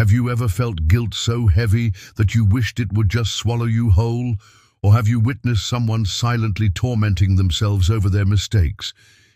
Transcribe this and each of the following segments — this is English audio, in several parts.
Have you ever felt guilt so heavy that you wished it would just swallow you whole? Or have you witnessed someone silently tormenting themselves over their mistakes?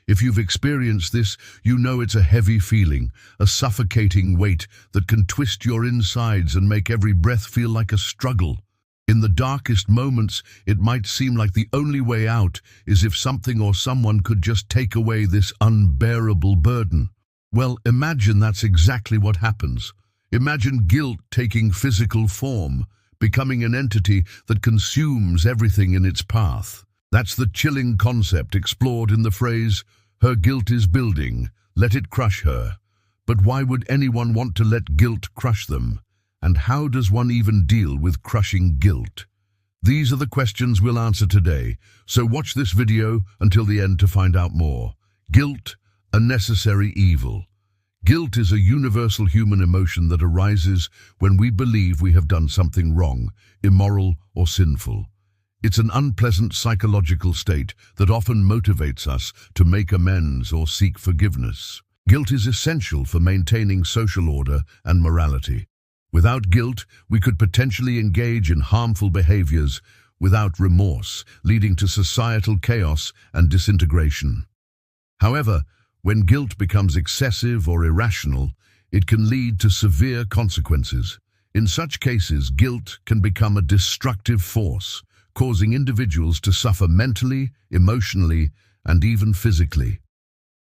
If you've experienced this, you know it's a heavy feeling, a suffocating weight that can twist your insides and make every breath feel like a struggle. In the darkest moments, it might seem like the only way out is if something or someone could just take away this unbearable burden. Well, imagine that's exactly what happens. Imagine guilt taking physical form, becoming an entity that consumes everything in its path. That's the chilling concept explored in the phrase, "Her guilt is building, let it crush her." But why would anyone want to let guilt crush them? And how does one even deal with crushing guilt? These are the questions we'll answer today, so watch this video until the end to find out more. Guilt, a necessary evil. Guilt is a universal human emotion that arises when we believe we have done something wrong, immoral, or sinful. It's an unpleasant psychological state that often motivates us to make amends or seek forgiveness. Guilt is essential for maintaining social order and morality. Without guilt, we could potentially engage in harmful behaviors without remorse, leading to societal chaos and disintegration. However, when guilt becomes excessive or irrational, it can lead to severe consequences. In such cases, guilt can become a destructive force, causing individuals to suffer mentally, emotionally, and even physically.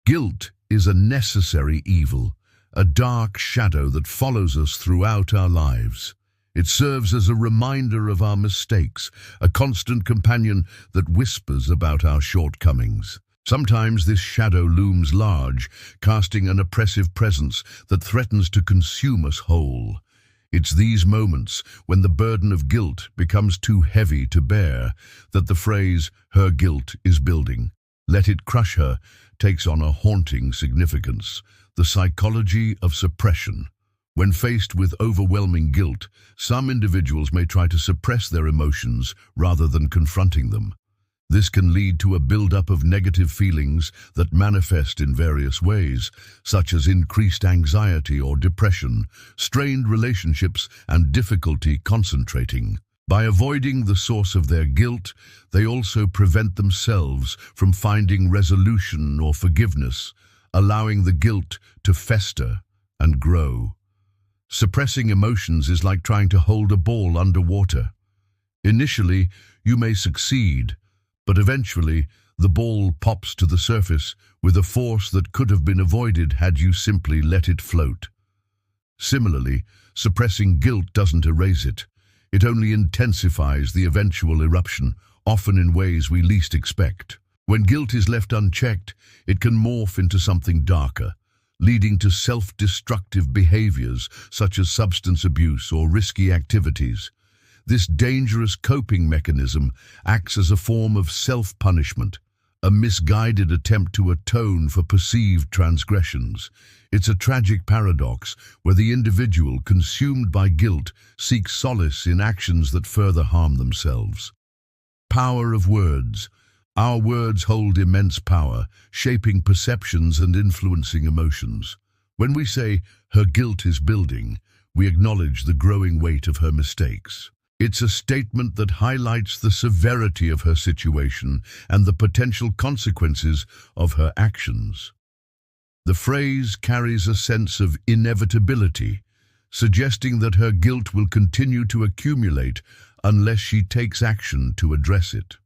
Guilt is a necessary evil, a dark shadow that follows us throughout our lives. It serves as a reminder of our mistakes, a constant companion that whispers about our shortcomings. Sometimes this shadow looms large, casting an oppressive presence that threatens to consume us whole. It's these moments, when the burden of guilt becomes too heavy to bear, that the phrase, "her guilt is building, let it crush her," takes on a haunting significance. The psychology of suppression. When faced with overwhelming guilt, some individuals may try to suppress their emotions rather than confronting them. This can lead to a buildup of negative feelings that manifest in various ways, such as increased anxiety or depression, strained relationships, and difficulty concentrating. By avoiding the source of their guilt, they also prevent themselves from finding resolution or forgiveness, allowing the guilt to fester and grow. Suppressing emotions is like trying to hold a ball underwater. Initially, you may succeed, but eventually, the ball pops to the surface with a force that could have been avoided had you simply let it float. Similarly, suppressing guilt doesn't erase it. It only intensifies the eventual eruption, often in ways we least expect. When guilt is left unchecked, it can morph into something darker, leading to self-destructive behaviors such as substance abuse or risky activities. This dangerous coping mechanism acts as a form of self-punishment, a misguided attempt to atone for perceived transgressions. It's a tragic paradox where the individual, consumed by guilt, seeks solace in actions that further harm themselves. Power of words. Our words hold immense power, shaping perceptions and influencing emotions. When we say, "her guilt is building," we acknowledge the growing weight of her mistakes. It's a statement that highlights the severity of her situation and the potential consequences of her actions. The phrase carries a sense of inevitability, suggesting that her guilt will continue to accumulate unless she takes action to address it.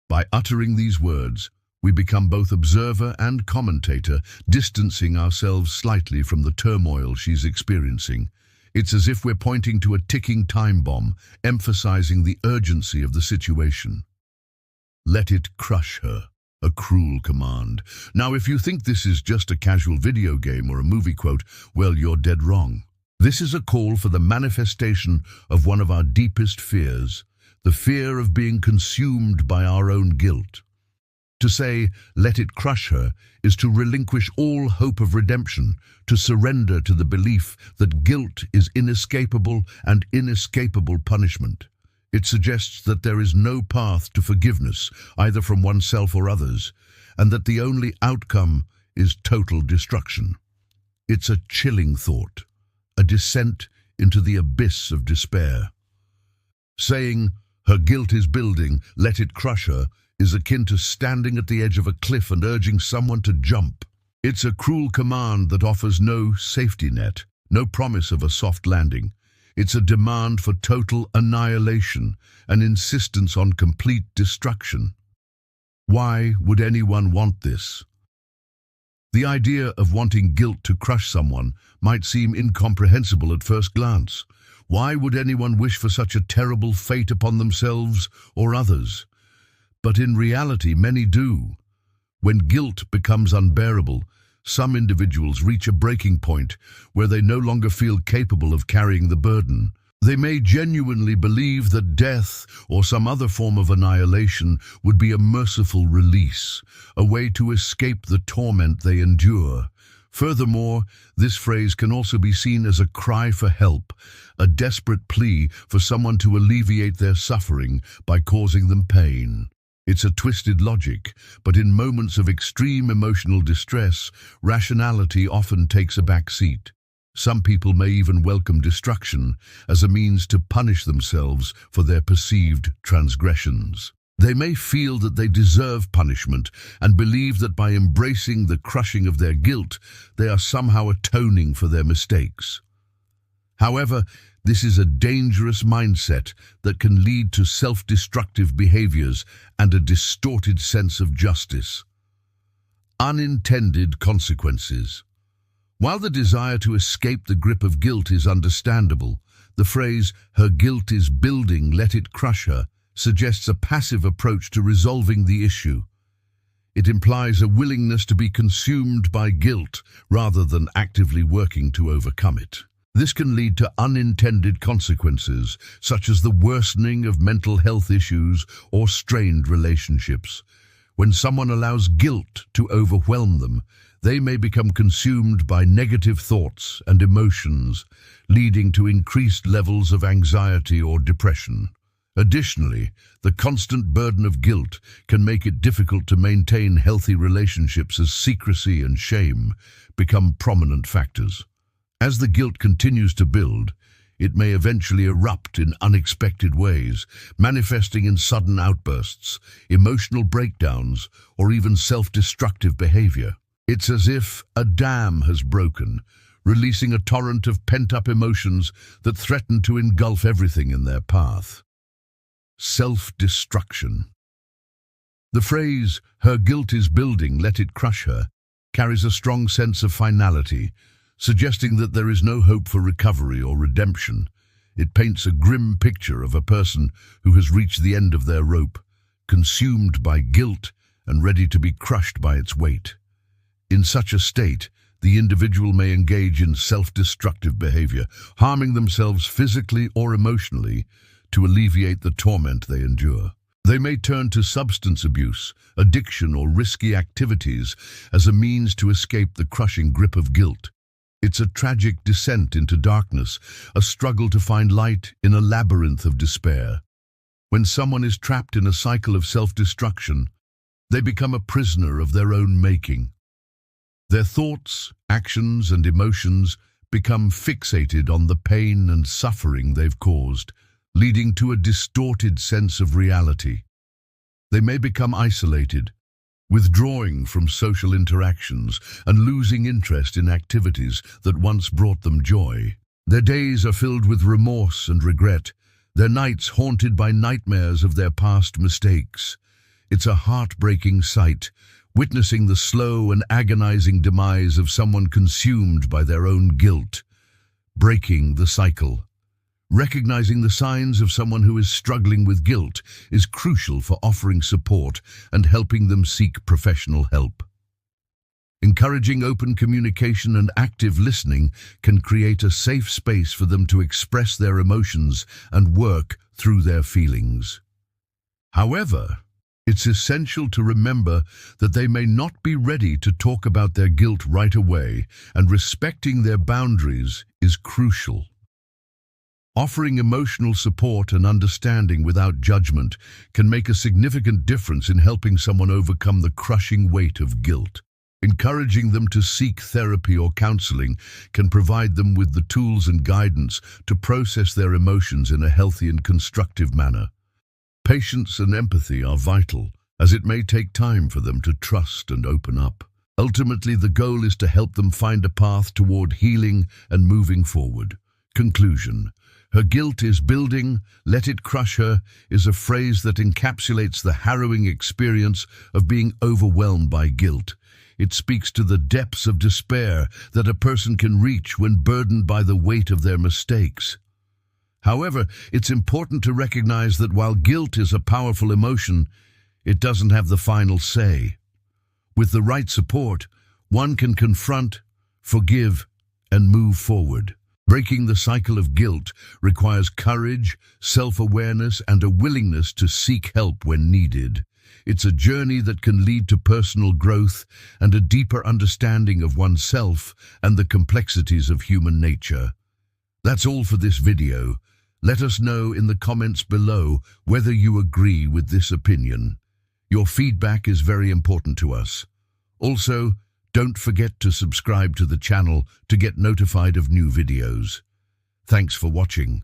By uttering these words, we become both observer and commentator, distancing ourselves slightly from the turmoil she's experiencing. It's as if we're pointing to a ticking time bomb, emphasizing the urgency of the situation. Let it crush her, a cruel command. Now, if you think this is just a casual video game or a movie quote, well, you're dead wrong. This is a call for the manifestation of one of our deepest fears, the fear of being consumed by our own guilt. To say, "let it crush her," is to relinquish all hope of redemption, to surrender to the belief that guilt is inescapable and inescapable punishment. It suggests that there is no path to forgiveness, either from oneself or others, and that the only outcome is total destruction. It's a chilling thought, a descent into the abyss of despair. Saying, "Her guilt is building, let it crush her," is akin to standing at the edge of a cliff and urging someone to jump. It's a cruel command that offers no safety net, no promise of a soft landing. It's a demand for total annihilation, an insistence on complete destruction. Why would anyone want this? The idea of wanting guilt to crush someone might seem incomprehensible at first glance. Why would anyone wish for such a terrible fate upon themselves or others? But in reality, many do. When guilt becomes unbearable, some individuals reach a breaking point where they no longer feel capable of carrying the burden. They may genuinely believe that death or some other form of annihilation would be a merciful release, a way to escape the torment they endure. Furthermore, this phrase can also be seen as a cry for help, a desperate plea for someone to alleviate their suffering by causing them pain. It's a twisted logic, but in moments of extreme emotional distress, rationality often takes a back seat. Some people may even welcome destruction as a means to punish themselves for their perceived transgressions. They may feel that they deserve punishment and believe that by embracing the crushing of their guilt, they are somehow atoning for their mistakes. However, this is a dangerous mindset that can lead to self-destructive behaviors and a distorted sense of justice. Unintended consequences. While the desire to escape the grip of guilt is understandable, the phrase, "her guilt is building, let it crush her," suggests a passive approach to resolving the issue. It implies a willingness to be consumed by guilt rather than actively working to overcome it. This can lead to unintended consequences, such as the worsening of mental health issues or strained relationships. When someone allows guilt to overwhelm them, they may become consumed by negative thoughts and emotions, leading to increased levels of anxiety or depression. Additionally, the constant burden of guilt can make it difficult to maintain healthy relationships as secrecy and shame become prominent factors. As the guilt continues to build, it may eventually erupt in unexpected ways, manifesting in sudden outbursts, emotional breakdowns, or even self-destructive behavior. It's as if a dam has broken, releasing a torrent of pent-up emotions that threaten to engulf everything in their path. Self-destruction. The phrase, "her guilt is building, let it crush her," carries a strong sense of finality, suggesting that there is no hope for recovery or redemption. It paints a grim picture of a person who has reached the end of their rope, consumed by guilt and ready to be crushed by its weight. In such a state, the individual may engage in self-destructive behavior, harming themselves physically or emotionally to alleviate the torment they endure. They may turn to substance abuse, addiction, or risky activities as a means to escape the crushing grip of guilt. It's a tragic descent into darkness, a struggle to find light in a labyrinth of despair. When someone is trapped in a cycle of self-destruction, they become a prisoner of their own making. Their thoughts, actions, and emotions become fixated on the pain and suffering they've caused, leading to a distorted sense of reality. They may become isolated, withdrawing from social interactions and losing interest in activities that once brought them joy. Their days are filled with remorse and regret, their nights haunted by nightmares of their past mistakes. It's a heartbreaking sight, witnessing the slow and agonizing demise of someone consumed by their own guilt. Breaking the cycle. Recognizing the signs of someone who is struggling with guilt is crucial for offering support and helping them seek professional help. Encouraging open communication and active listening can create a safe space for them to express their emotions and work through their feelings. However, it's essential to remember that they may not be ready to talk about their guilt right away, and respecting their boundaries is crucial. Offering emotional support and understanding without judgment can make a significant difference in helping someone overcome the crushing weight of guilt. Encouraging them to seek therapy or counseling can provide them with the tools and guidance to process their emotions in a healthy and constructive manner. Patience and empathy are vital, as it may take time for them to trust and open up. Ultimately, the goal is to help them find a path toward healing and moving forward. Conclusion. Her guilt is building, let it crush her, is a phrase that encapsulates the harrowing experience of being overwhelmed by guilt. It speaks to the depths of despair that a person can reach when burdened by the weight of their mistakes. However, it's important to recognize that while guilt is a powerful emotion, it doesn't have the final say. With the right support, one can confront, forgive, and move forward. Breaking the cycle of guilt requires courage, self-awareness, and a willingness to seek help when needed. It's a journey that can lead to personal growth and a deeper understanding of oneself and the complexities of human nature. That's all for this video. Let us know in the comments below whether you agree with this opinion. Your feedback is very important to us. Also, don't forget to subscribe to the channel to get notified of new videos. Thanks for watching.